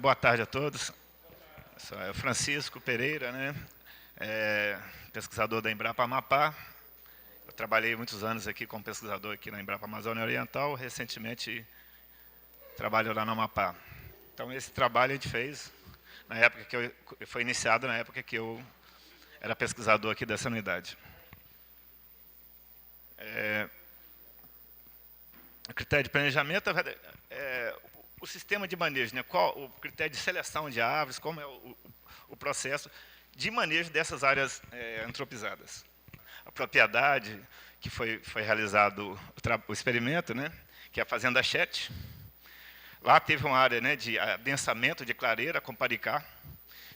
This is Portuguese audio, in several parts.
Boa tarde a todos. Sou Francisco Pereira, né? Pesquisador da Embrapa Amapá. Eu trabalhei muitos anos aqui como pesquisador aqui na Embrapa Amazônia Oriental. Recentemente trabalho lá no Amapá. Então esse trabalho a gente fez na época que foi iniciado na época que eu era pesquisador aqui dessa unidade. O critério de planejamento o sistema de manejo, né? Qual o critério de seleção de árvores, como é o processo de manejo dessas áreas antropizadas. A propriedade que foi realizado o experimento, né? Que é a Fazenda Chet. Lá teve uma área, né, de adensamento de clareira com paricá.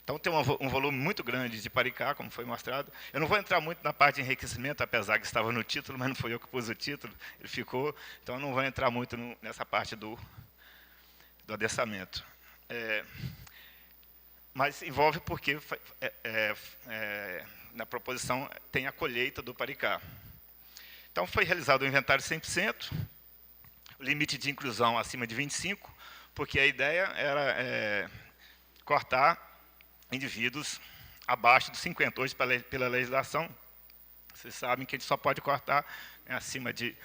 Então tem um volume muito grande de paricá, como foi mostrado. Eu não vou entrar muito na parte de enriquecimento, apesar que estava no título, mas não foi eu que pus o título, ele ficou. Então eu não vou entrar muito nessa parte do adensamento. Mas envolve porque na proposição tem a colheita do paricá. Então foi realizado o inventário 100%, o limite de inclusão acima de 25, porque a ideia era cortar indivíduos abaixo dos 50. Hoje, pela legislação, vocês sabem que a gente só pode cortar acima de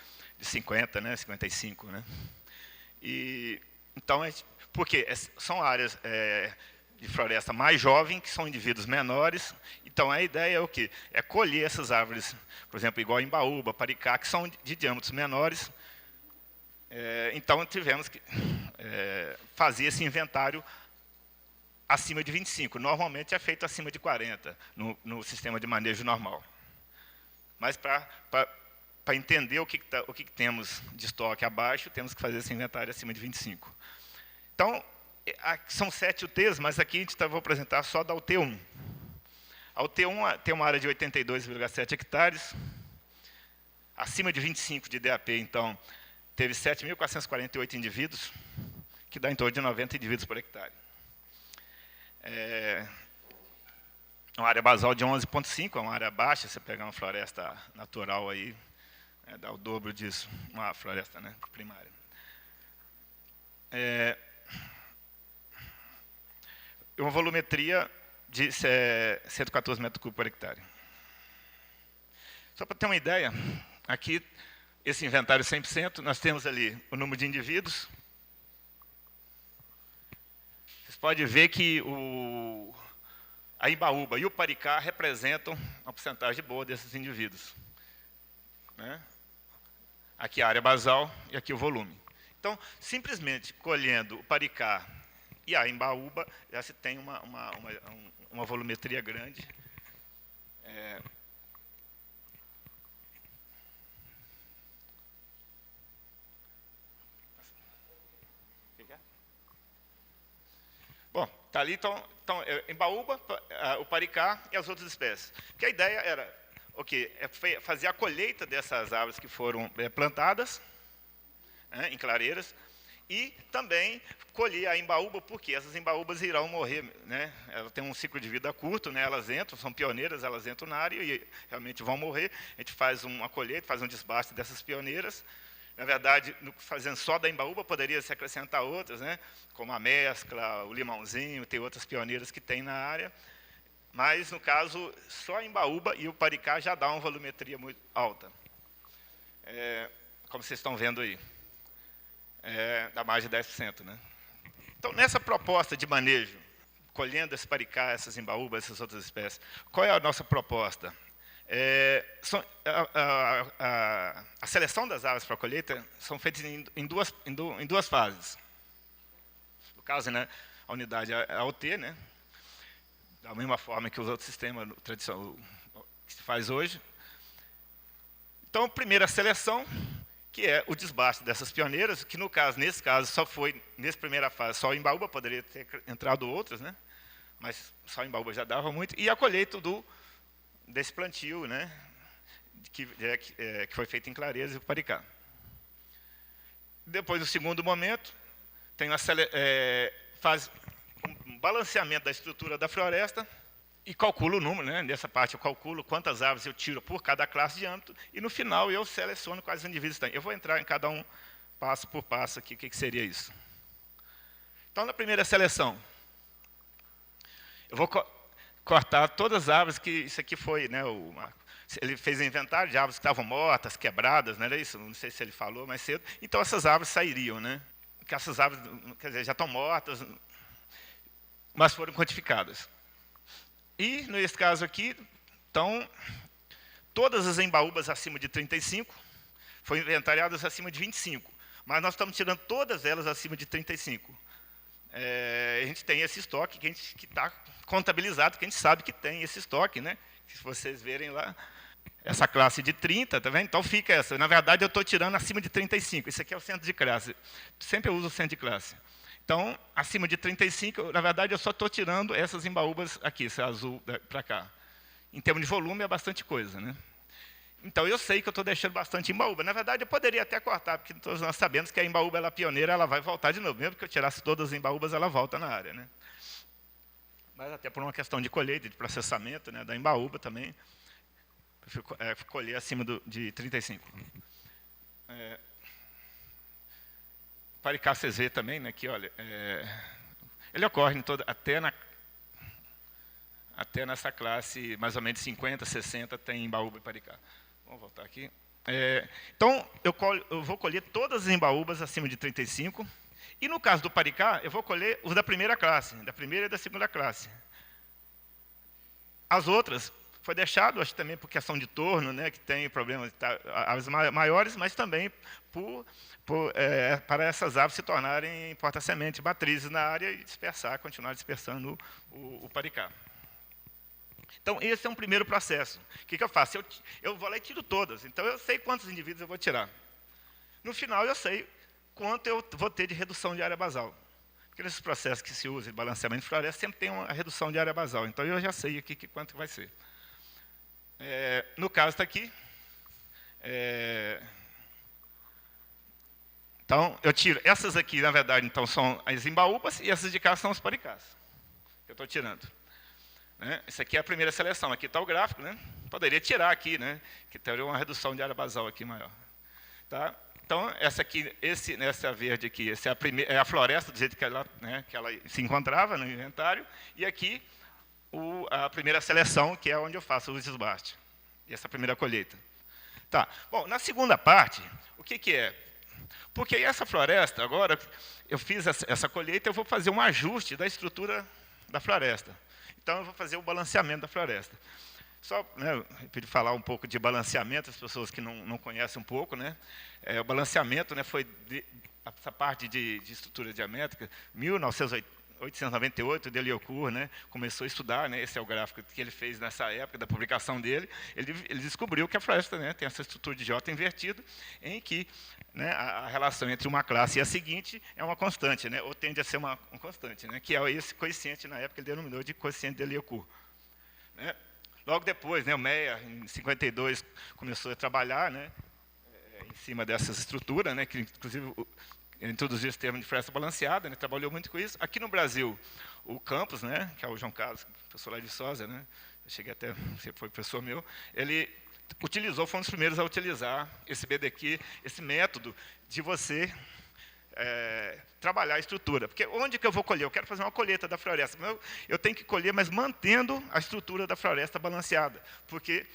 50, né, 55. Né? Então, porque são áreas de floresta mais jovem, que são indivíduos menores. Então, a ideia é o quê? É colher essas árvores, por exemplo, igual embaúba, paricá, que são de diâmetros menores. Então, tivemos que fazer esse inventário acima de 25. Normalmente é feito acima de 40, no sistema de manejo normal. Mas, para entender o que temos de estoque abaixo, temos que fazer esse inventário acima de 25. Então, são 7 UTs, mas aqui vou apresentar só da UT1. A UT1 tem uma área de 82,7 hectares. Acima de 25 de DAP, então, teve 7.448 indivíduos, que dá em torno de 90 indivíduos por hectare. Uma área basal de 11,5, é uma área baixa. Você pegar uma floresta natural aí, dá o dobro disso, uma floresta, né, primária. Uma volumetria de 114 metros cúbicos por hectare. Só para ter uma ideia, aqui, esse inventário 100%, nós temos ali o número de indivíduos. Vocês podem ver que a embaúba e o paricá representam uma porcentagem boa desses indivíduos. Né? Aqui a área basal e aqui o volume. Então, simplesmente colhendo o paricá e a embaúba, já se tem uma volumetria grande. Bom, está ali, então embaúba, o paricá e as outras espécies. Porque a ideia era fazer a colheita dessas árvores que foram plantadas, né, em clareiras, e também colher a embaúba, porque essas embaúbas irão morrer, né? Elas têm um ciclo de vida curto, né? Elas entram, são pioneiras, elas entram na área e realmente vão morrer. A gente faz uma colheita, faz um desbaste dessas pioneiras. Na verdade, fazendo só da embaúba, poderia se acrescentar outras, né? Como a mescla, o limãozinho, tem outras pioneiras que tem na área. Mas, no caso, só a embaúba e o paricá já dá uma volumetria muito alta. Como vocês estão vendo aí. Dá mais de 10%. Né? Então, nessa proposta de manejo, colhendo esse paricá, essas embaúbas, essas outras espécies, qual é a nossa proposta? A seleção das árvores para a colheita são feitas em duas fases. No caso, né, a unidade é a OT, né, da mesma forma que os outros sistemas tradicionais que se faz hoje. Então, a primeira seleção, que é o desbaste dessas pioneiras, que nesse caso, só foi, nessa primeira fase, só em embaúba, poderia ter entrado outras, né? Mas só em embaúba já dava muito, e a colheita desse plantio, né? Que foi feito em Clareza e Paricá. Depois, no segundo momento, tem faz um balanceamento da estrutura da floresta, e calculo o número, né? Nessa parte eu calculo quantas árvores eu tiro por cada classe de âmbito, e no final eu seleciono quais indivíduos tem. Eu vou entrar em cada um passo por passo aqui, o que seria isso. Então, na primeira seleção, eu vou cortar todas as árvores que isso aqui foi, né, ele fez um inventário de árvores que estavam mortas, quebradas, não era isso? Não sei se ele falou mais cedo. Então, essas árvores sairiam, né? Porque essas árvores, quer dizer, já estão mortas, mas foram quantificadas. E, nesse caso aqui, então, todas as embaúbas acima de 35 foram inventariadas acima de 25. Mas nós estamos tirando todas elas acima de 35. A gente tem esse estoque que está contabilizado, que a gente sabe que tem esse estoque, né? Se vocês verem lá, essa classe de 30, tá vendo? Então fica essa. Na verdade, eu estou tirando acima de 35. Isso aqui é o centro de classe. Sempre eu uso o centro de classe. Então, acima de 35, na verdade, eu só estou tirando essas embaúbas aqui, esse azul para cá. Em termos de volume, é bastante coisa, né? Então, eu sei que eu estou deixando bastante embaúba. Na verdade, eu poderia até cortar, porque todos nós sabemos que a embaúba ela é pioneira, ela vai voltar de novo. Mesmo que eu tirasse todas as embaúbas, ela volta na área, né? Mas até por uma questão de colheita, de processamento, né, da embaúba também, eu colher acima de 35. Paricá, vocês veem também, né, que, olha, ele ocorre até nessa classe, mais ou menos 50, 60, tem embaúba e paricá. Vamos voltar aqui. Então, eu vou colher todas as embaúbas acima de 35, e no caso do paricá, eu vou colher os da primeira classe, da primeira e da segunda classe. As outras foi deixado, acho que também por questão de torno, né, que tem problemas aves maiores, mas também para essas aves se tornarem porta-semente, matrizes na área e continuar dispersando o paricá. Então, esse é um primeiro processo. O que eu faço? Eu vou lá e tiro todas. Então, eu sei quantos indivíduos eu vou tirar. No final, eu sei quanto eu vou ter de redução de área basal. Porque nesses processos que se usa de balanceamento de floresta, sempre tem uma redução de área basal. Então, eu já sei aqui quanto vai ser. No caso está aqui. Então, eu tiro. Essas aqui, na verdade, então, são as embaúbas, e essas de cá são os paricás. Que eu estou tirando. Né? Isso aqui é a primeira seleção. Aqui está o gráfico, né? Poderia tirar aqui, né? Que teria uma redução de área basal aqui maior. Tá? Então, essa verde aqui, essa é a floresta do jeito que ela se encontrava no inventário, e aqui a primeira seleção, que é onde eu faço o desbaste. E essa primeira colheita. Tá. Bom, na segunda parte, o que é? Porque essa floresta, agora, eu fiz essa colheita, eu vou fazer um ajuste da estrutura da floresta. Então, eu vou fazer o balanceamento da floresta. Só, né, eu falar um pouco de balanceamento, as pessoas que não conhecem um pouco, né? O balanceamento, né, foi essa parte de estrutura diamétrica, 1898, de Eliacourt, né, começou a estudar, né, esse é o gráfico que ele fez nessa época da publicação dele, ele descobriu que a floresta, né, tem essa estrutura de J invertido, em que, né, a relação entre uma classe e a seguinte é uma constante, né, ou tende a ser uma constante, né, que é esse coeficiente, na época ele denominou de coeficiente de Eliacourt. Né. Logo depois, né, o Meyer, em 52, começou a trabalhar, né, em cima dessas estruturas, né, que inclusive introduziu esse termo de floresta balanceada, né, trabalhou muito com isso. Aqui no Brasil, o Campos, né, que é o João Carlos, professor lá de Viçosa, né, eu cheguei até, sempre foi professor meu, ele foi um dos primeiros a utilizar esse BDQ, esse método de você trabalhar a estrutura. Porque onde que eu vou colher? Eu quero fazer uma colheita da floresta. Eu tenho que colher, mas mantendo a estrutura da floresta balanceada. Porque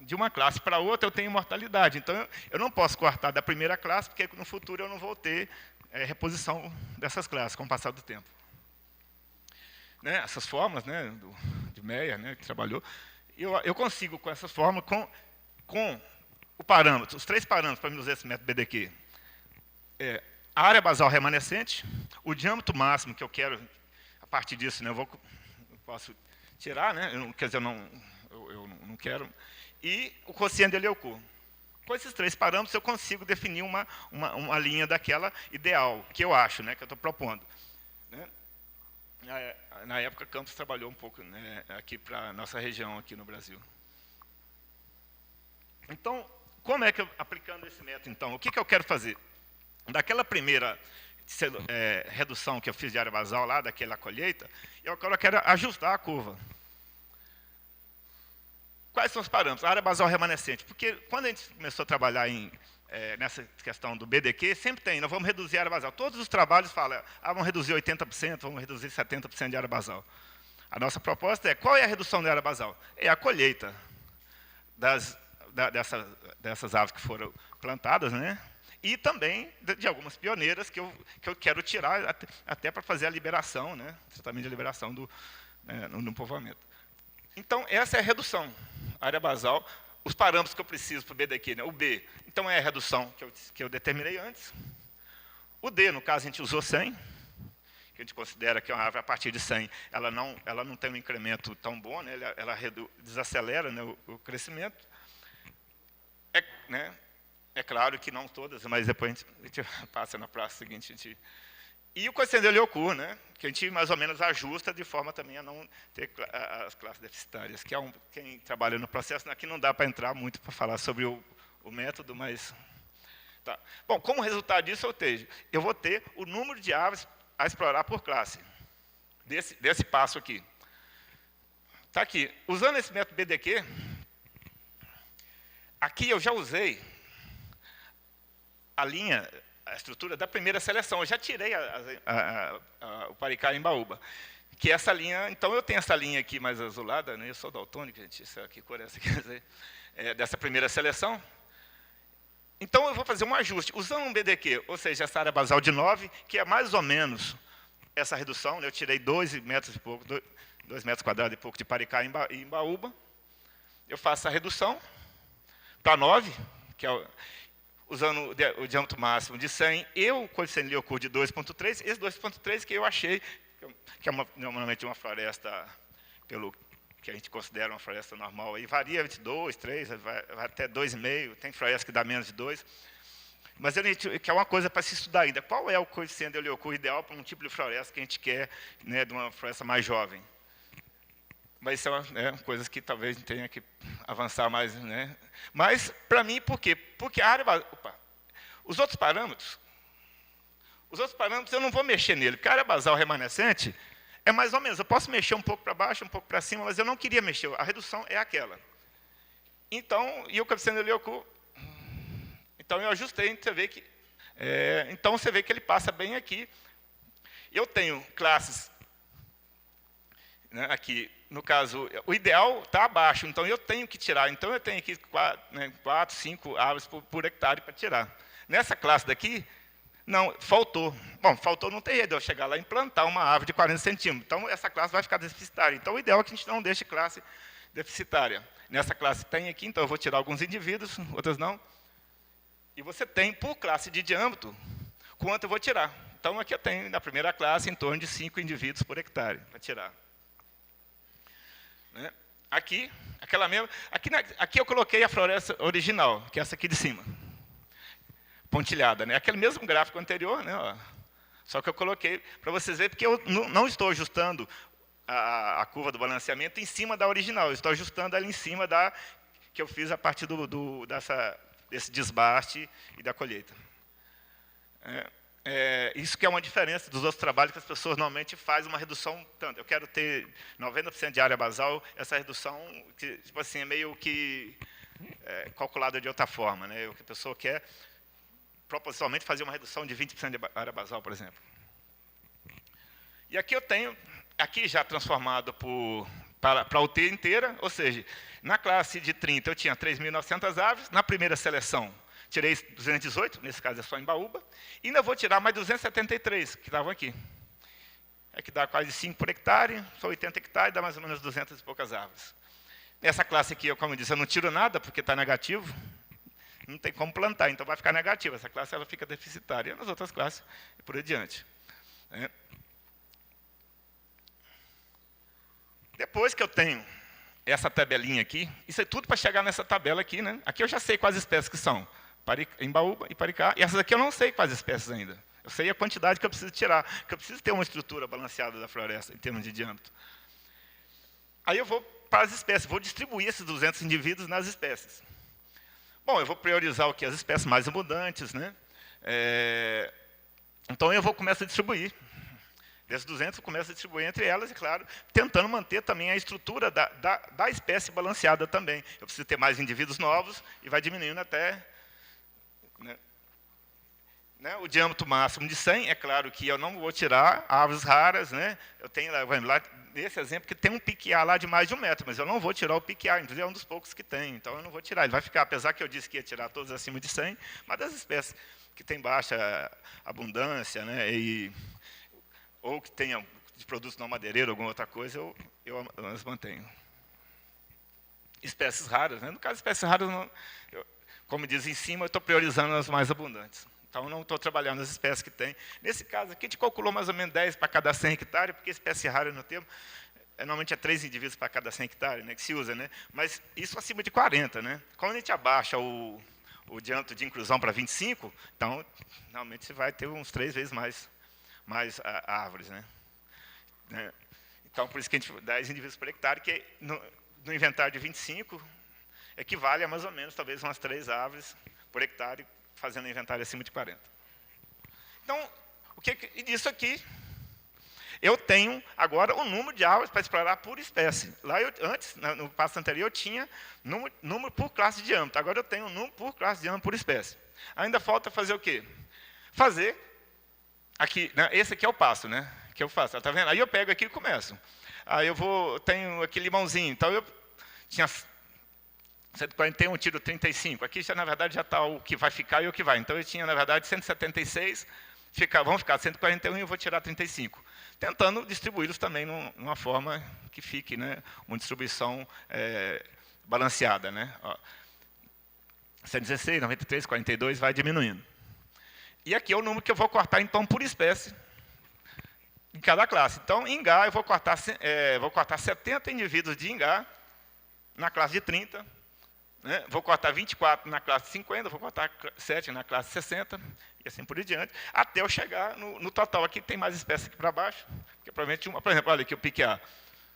de uma classe para outra eu tenho mortalidade. Então, eu não posso cortar da primeira classe, porque no futuro eu não vou ter reposição dessas classes com o passar do tempo. Né? Essas fórmulas, né, de Meyer, né, que trabalhou, eu consigo, com essas fórmulas, com o parâmetro, os 3 parâmetros para usar esse método BDQ. A área basal remanescente, o diâmetro máximo que eu quero, a partir disso, né, eu posso tirar, né, quer dizer, eu não quero, e o quociente de Eliacourt. Com esses 3 parâmetros, eu consigo definir uma linha daquela ideal, que eu acho, né, que eu estou propondo. Né? Na época, Campos trabalhou um pouco, né, aqui para a nossa região, aqui no Brasil. Então, como é que aplicando esse método, então, o que eu quero fazer? Daquela primeira redução que eu fiz de área basal lá, daquela colheita, eu agora quero ajustar a curva. quais são os parâmetros? A área basal remanescente. Porque quando a gente começou a trabalhar nessa questão do BDQ, sempre tem, nós vamos reduzir a área basal. Todos os trabalhos falam, vamos reduzir 80%, vamos reduzir 70% de área basal. A nossa proposta é, qual é a redução da área basal? É a colheita dessas aves que foram plantadas, né? E também de algumas pioneiras que eu quero tirar até para fazer a liberação, né? Tratamento de liberação no povoamento. Então, essa é a redução, a área basal. Os parâmetros que eu preciso para o BDQ, né? O B, então é a redução que eu determinei antes. O D, no caso, a gente usou 100, que a gente considera que uma árvore, a partir de 100, ela não tem um incremento tão bom, né? Ela desacelera, né, o crescimento. É claro que não todas, mas depois a gente passa na praça seguinte. E o coeficiente de Eliocu, né, que a gente mais ou menos ajusta de forma também a não ter as classes deficitárias, que quem trabalha no processo, aqui não dá para entrar muito para falar sobre o método, mas... Tá. Bom, como resultado disso, eu vou ter o número de aves a explorar por classe, desse passo aqui. Está aqui. Usando esse método BDQ, aqui eu já usei a estrutura da primeira seleção. Eu já tirei o Paricá e Embaúba, que é essa linha. Então, eu tenho essa linha aqui mais azulada, né? Eu sou daltônico, gente, que cor é essa? Quer dizer, dessa primeira seleção. Então, eu vou fazer um ajuste, usando um BDQ, ou seja, essa área basal de 9, que é mais ou menos essa redução, né? Eu tirei 2 metros e pouco, 2 metros quadrados e pouco de Paricá e Embaúba. Eu faço a redução para 9, que é usando o diâmetro máximo de 100, e o coeficiente de Eliocu de 2,3, esse 2,3 que eu achei, que é normalmente uma floresta, pelo que a gente considera uma floresta normal, aí varia entre 2, 3, vai até 2,5, tem floresta que dá menos de 2, mas que é uma coisa para se estudar ainda. Qual é o coeficiente de Eliocu ideal para um tipo de floresta que a gente quer, né, de uma floresta mais jovem? Mas são coisas que talvez tenha que avançar mais, né? Mas, para mim, por quê? Porque a área... Os outros parâmetros eu não vou mexer nele, porque a área basal remanescente é mais ou menos, eu posso mexer um pouco para baixo, um pouco para cima, mas eu não queria mexer, a redução é aquela. Então, e o coeficiente de Eliocu, então eu ajustei, você vê que, então você vê que ele passa bem aqui. Eu tenho classes, né, aqui, no caso, o ideal está abaixo, então eu tenho que tirar. Então, eu tenho aqui 4, 5 árvores por hectare para tirar. Nessa classe daqui, não, faltou. Bom, faltou não tem jeito, eu chegar lá e implantar uma árvore de 40 centímetros. Então, essa classe vai ficar deficitária. Então, o ideal é que a gente não deixe classe deficitária. Nessa classe tem aqui, então eu vou tirar alguns indivíduos, outras não. E você tem, por classe de diâmetro, quanto eu vou tirar. Então, aqui eu tenho, na primeira classe, em torno de 5 indivíduos por hectare para tirar. Né? Aqui, aqui eu coloquei a floresta original, que é essa aqui de cima, pontilhada, né? Aquele mesmo gráfico anterior, né? Ó. Só que eu coloquei para vocês verem, porque eu não estou ajustando a curva do balanceamento em cima da original, eu estou ajustando ela em cima que eu fiz a partir desse desbaste e da colheita. Isso que é uma diferença dos outros trabalhos que as pessoas normalmente fazem uma redução tanto. Eu quero ter 90% de área basal, essa redução que tipo assim, é meio que calculada de outra forma, né? O que a pessoa quer propositalmente fazer uma redução de 20% de área basal, por exemplo. E aqui eu tenho, aqui já transformado para a UT inteira, ou seja, na classe de 30 eu tinha 3.900 aves, na primeira seleção tirei 218, nesse caso é só Embaúba, e ainda vou tirar mais 273, que estavam aqui. Que dá quase 5 por hectare, só 80 hectares, dá mais ou menos 200 e poucas árvores. Nessa classe aqui, como eu disse, eu não tiro nada, porque está negativo, não tem como plantar, então vai ficar negativo. Essa classe ela fica deficitária, nas outras classes, e por aí adiante. Depois que eu tenho essa tabelinha aqui, isso é tudo para chegar nessa tabela aqui, né? Aqui eu já sei quais espécies que são. Embaúba e Paricá, e essas aqui eu não sei quais espécies ainda. Eu sei a quantidade que eu preciso tirar, que eu preciso ter uma estrutura balanceada da floresta, em termos de diâmetro. Aí eu vou para as espécies, vou distribuir esses 200 indivíduos nas espécies. Bom, eu vou priorizar o que? As espécies mais abundantes, né? Então eu começar a distribuir. Desses 200, eu começo a distribuir entre elas, e, claro, tentando manter também a estrutura da espécie balanceada também. Eu preciso ter mais indivíduos novos, e vai diminuindo até... Né, o diâmetro máximo de 100, é claro que eu não vou tirar árvores raras. Né? Eu tenho lá, nesse exemplo, que tem um piquiá lá de mais de 1 metro, mas eu não vou tirar o piquiá, inclusive é um dos poucos que tem, então eu não vou tirar. Ele vai ficar, apesar que eu disse que ia tirar todos acima de 100, mas das espécies que têm baixa abundância, né, ou que tenham de produtos não madeireiro, alguma outra coisa, eu as mantenho. Espécies raras, né? No caso de espécies raras, como diz em cima, eu estou priorizando as mais abundantes. Então, não estou trabalhando as espécies que tem. Nesse caso aqui, a gente calculou mais ou menos 10 para cada 100 hectares, porque espécie rara no tempo, normalmente é 3 indivíduos para cada 100 hectares, né, que se usa. Né? Mas isso acima de 40. Né? Quando a gente abaixa o diâmetro de inclusão para 25, então, realmente, você vai ter uns 3 vezes mais árvores. Né? Então, por isso que a gente 10 indivíduos por hectare, que no inventário de 25, equivale a mais ou menos, talvez, umas 3 árvores por hectare, fazendo inventário acima de 40. Então, disso aqui, eu tenho agora o número de árvores para explorar por espécie. Lá, antes, no passo anterior, eu tinha número por classe de diâmetro. Agora eu tenho um número por classe de diâmetro por espécie. Ainda falta fazer o quê? Fazer, aqui, né, esse aqui é o passo, né, que eu faço. Está vendo? Aí eu pego aqui e começo. Aí tenho aqui limãozinho. Então, eu tinha 141, tiro 35. Aqui, na verdade, já está o que vai ficar e o que vai. Então, eu tinha, na verdade, 176, vão ficar 141 e eu vou tirar 35. Tentando distribuí-los também numa forma que fique, né, uma distribuição balanceada. Né? Ó, 116, 93, 42, vai diminuindo. E aqui é o número que eu vou cortar, então, por espécie, em cada classe. Então, em ingá, eu vou cortar 70 indivíduos de ingá, na classe de 30, né? Vou cortar 24 na classe de 50, vou cortar 7 na classe de 60, e assim por diante, até eu chegar no total. Aqui tem mais espécies aqui para baixo, porque provavelmente por exemplo, olha aqui o piquiá.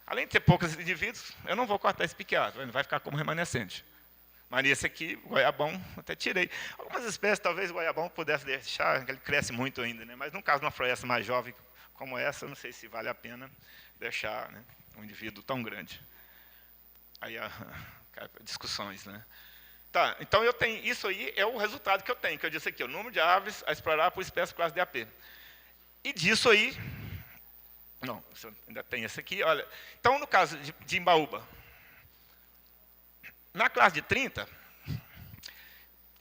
Além de ter poucos indivíduos, eu não vou cortar esse piquiá, vai ficar como remanescente. Mas esse aqui, o goiabão, até tirei. Algumas espécies, talvez o goiabão pudesse deixar, ele cresce muito ainda, né? Mas no caso de uma floresta mais jovem como essa, eu não sei se vale a pena deixar, né, um indivíduo tão grande. Aí discussões, né? Tá, então eu tenho, isso aí é o resultado que eu tenho, que eu disse aqui, o número de árvores a explorar por espécie classe DAP. E disso aí, não, ainda tem esse aqui, olha. Então, no caso de Imbaúba, na classe de 30,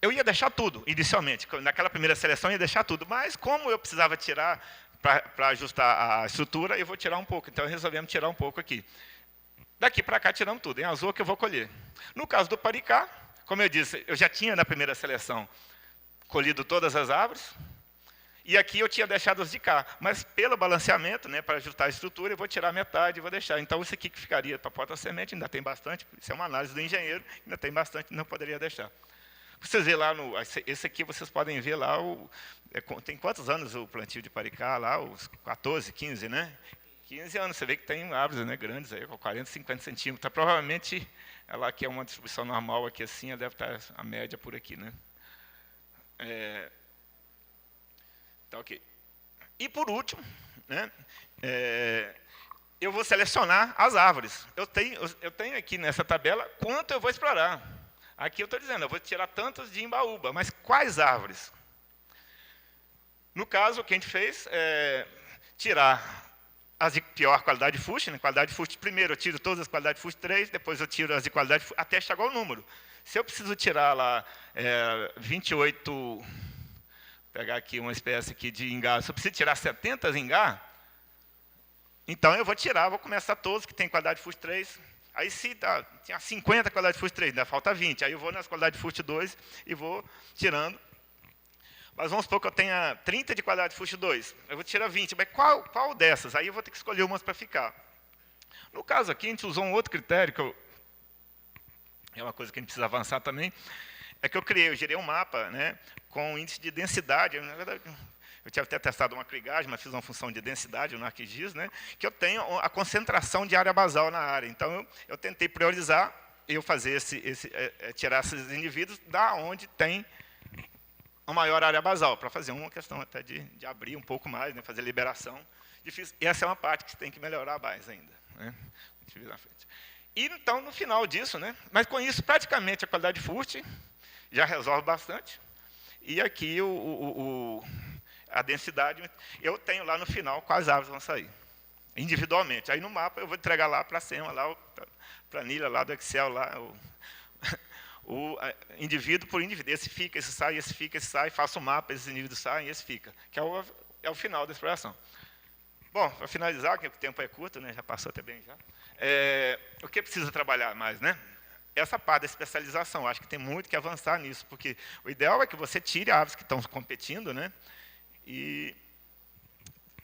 eu ia deixar tudo, inicialmente. Naquela primeira seleção, eu ia deixar tudo. Mas, como eu precisava tirar, para ajustar a estrutura, eu vou tirar um pouco. Então, resolvemos tirar um pouco aqui. Daqui para cá, tiramos tudo. Em azul que eu vou colher. No caso do Paricá, como eu disse, eu já tinha, na primeira seleção, colhido todas as árvores. E aqui eu tinha deixado as de cá. Mas, pelo balanceamento, né, para ajustar a estrutura, eu vou tirar metade e vou deixar. Então, isso aqui que ficaria para a porta-semente, ainda tem bastante. Isso é uma análise do engenheiro, ainda tem bastante, não poderia deixar. Vocês verem lá, esse aqui vocês podem ver lá, tem quantos anos o plantio de Paricá lá? Os 14, 15, né? 15 anos, você vê que tem árvores, né, grandes, aí, com 40, 50 centímetros. Então, provavelmente, ela aqui é uma distribuição normal, aqui assim, ela deve estar a média por aqui. Né? Tá, ok. E, por último, né, eu vou selecionar as árvores. Eu tenho aqui nessa tabela quanto eu vou explorar. Aqui eu estou dizendo, eu vou tirar tantos de Imbaúba, mas quais árvores? No caso, o que a gente fez é tirar as de pior qualidade de fuste, né? Qualidade de fuste, primeiro eu tiro todas as qualidades de fuste 3, depois eu tiro as de qualidade de fuste, até chegar ao número. Se eu preciso tirar lá 28, vou pegar aqui uma espécie aqui de ingá, se eu preciso tirar 70 ingá, então eu vou tirar, vou começar todos que tem qualidade de fuste 3. Aí se tinha 50 qualidade de fuste 3, ainda falta 20. Aí eu vou nas qualidades de fuste 2 e vou tirando. Mas vamos supor que eu tenha 30 de qualidade de fuste 2. Eu vou tirar 20. Mas qual dessas? Aí eu vou ter que escolher umas para ficar. No caso aqui, a gente usou um outro critério, que é uma coisa que a gente precisa avançar também, é que eu gerei um mapa, né, com índice de densidade. Na verdade, eu tinha até testado uma crigagem, mas fiz uma função de densidade no ArcGIS, né, que eu tenho a concentração de área basal na área. Então, eu tentei priorizar, tirar esses indivíduos da onde uma maior área basal, para fazer uma questão até de abrir um pouco mais, né, fazer liberação. Difícil. E essa é uma parte que tem que melhorar mais ainda. Né? E, então, no final disso, né, mas com isso, praticamente, a qualidade de FURT já resolve bastante. E aqui, a densidade, eu tenho lá no final quais árvores vão sair, individualmente. Aí, no mapa, eu vou entregar lá para a SEMA, lá, a planilha lá do Excel, lá, o indivíduo por indivíduo. Esse fica, esse sai, esse fica, esse sai, faço o mapa, esses indivíduos saem, esse fica. Que é o final da exploração. Bom, para finalizar, que o tempo é curto, né, já passou até bem já. O que precisa trabalhar mais, né? Essa parte da especialização, acho que tem muito que avançar nisso, porque o ideal é que você tire aves que estão competindo, né? E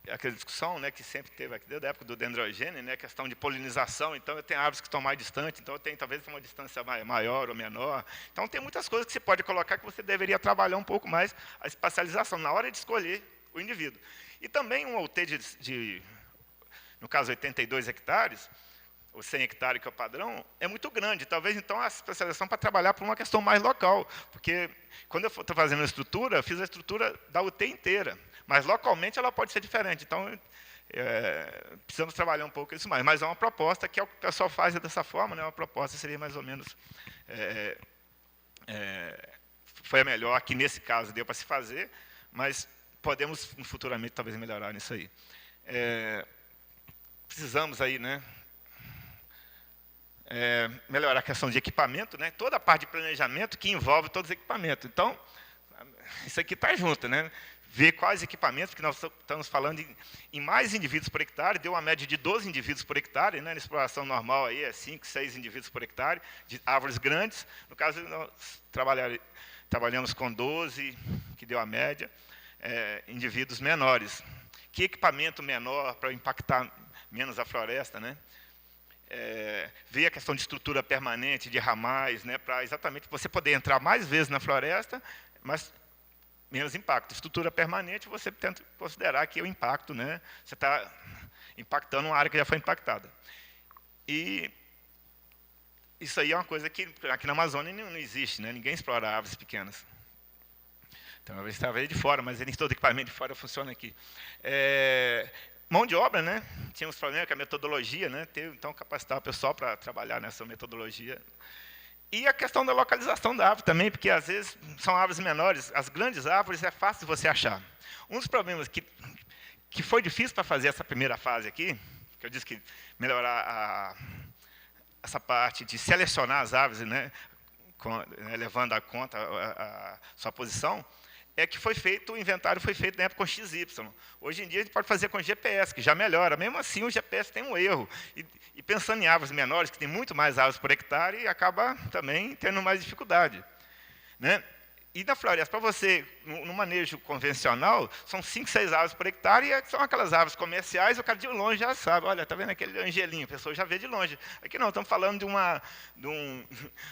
aquela discussão, né, que sempre teve aqui, desde a época do dendrogênio, né, a questão de polinização. Então, eu tenho árvores que estão mais distantes, então eu tenho talvez uma distância maior ou menor. Então, tem muitas coisas que você pode colocar que você deveria trabalhar um pouco mais a espacialização na hora de escolher o indivíduo. E também um OT no caso, 82 hectares, ou 100 hectares, que é o padrão, é muito grande. Talvez, então, a especialização para trabalhar por uma questão mais local. Porque, quando eu estou fazendo a estrutura, eu fiz a estrutura da UT inteira. Mas, localmente, ela pode ser diferente. Então, precisamos trabalhar um pouco isso mais. Mas é uma proposta que o pessoal faz dessa forma, né? Uma proposta seria mais ou menos... foi a melhor, que nesse caso deu para se fazer, mas podemos, futuramente, talvez melhorar nisso aí. Precisamos aí, né? Melhorar a questão de equipamento, né? Toda a parte de planejamento que envolve todos os equipamentos. Então, isso aqui está junto, né? Ver quais equipamentos, porque nós estamos falando em mais indivíduos por hectare, deu uma média de 12 indivíduos por hectare, né? Na exploração normal aí é 5, 6 indivíduos por hectare, de árvores grandes. No caso, nós trabalhamos com 12, que deu a média, indivíduos menores. Que equipamento menor para impactar menos a floresta, né? Ver a questão de estrutura permanente, de ramais, né, para exatamente você poder entrar mais vezes na floresta, mas menos impacto. Estrutura permanente, você tenta considerar que o impacto, né, você está impactando uma área que já foi impactada. E isso aí é uma coisa que aqui na Amazônia não existe, né, ninguém explora árvores pequenas. Então, talvez de fora, mas nem todo equipamento de fora funciona aqui. Mão de obra, né? Tinha uns problemas com a metodologia, né? Então, capacitar o pessoal para trabalhar nessa metodologia. E a questão da localização da árvore também, porque, às vezes, são árvores menores. As grandes árvores é fácil de você achar. Um dos problemas que foi difícil para fazer essa primeira fase aqui, que eu disse que melhorar essa parte de selecionar as árvores, né? Levando a conta a sua posição, é que o inventário foi feito na época com XY. Hoje em dia, a gente pode fazer com GPS, que já melhora. Mesmo assim, o GPS tem um erro. E pensando em árvores menores, que tem muito mais árvores por hectare, acaba também tendo mais dificuldade. Né? E na floresta, para você, no manejo convencional, são 5, 6 árvores por hectare, e são aquelas árvores comerciais, o cara de longe já sabe, olha, está vendo aquele angelinho, a pessoa já vê de longe. Aqui não, estamos falando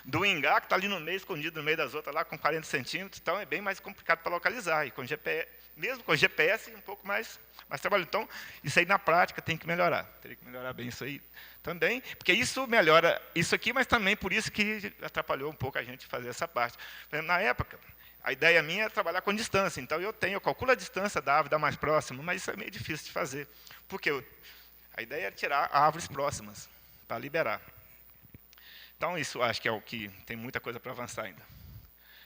do ingá, que está ali no meio, escondido no meio das outras, lá com 40 centímetros, então é bem mais complicado para localizar. E com GPS, mesmo com GPS, um pouco mais trabalho. Então, isso aí na prática tem que melhorar. Teria que melhorar bem isso aí também, porque isso melhora isso aqui, mas também por isso que atrapalhou um pouco a gente fazer essa parte. Por exemplo, na época, a ideia minha é trabalhar com distância. Então, eu calculo a distância da árvore da mais próxima, mas isso é meio difícil de fazer. Porque a ideia é tirar árvores próximas, para liberar. Então, isso acho que é o que tem muita coisa para avançar ainda.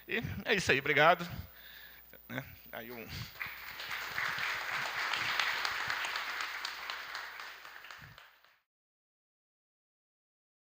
E é isso aí, obrigado. Aí